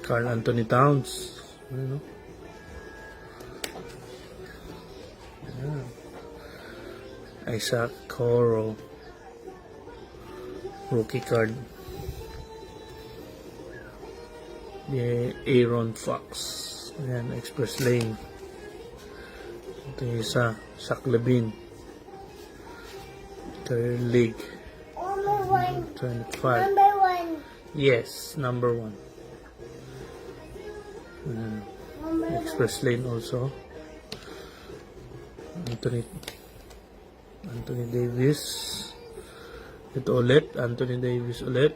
Karl Anthony Towns. Ano? Isaac Coro. Rookie card. Aaron Fox. Ayan, Express Lane. Ito yung isa. Zach Levine. Third League. 25. Number 1. Yes, number 1. Express Lane also. Anthony Davis. Ito ulit. Anthony Davis ulit.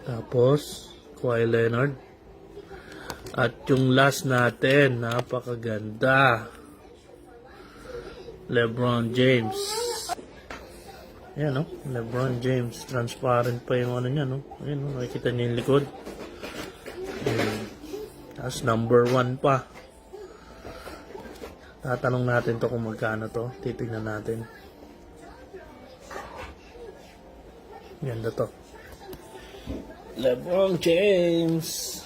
Tapos, Kawhi Leonard. At yung last natin, napakaganda. LeBron James. Ayan, no? LeBron James. Transparent pa yung ano niya, no? Ayan, no? Nakikita niya yung likod. Ayan. Tapos number 1 pa. Tatanong natin to kung magkano to. Titignan natin. Ganda to. LeBron James.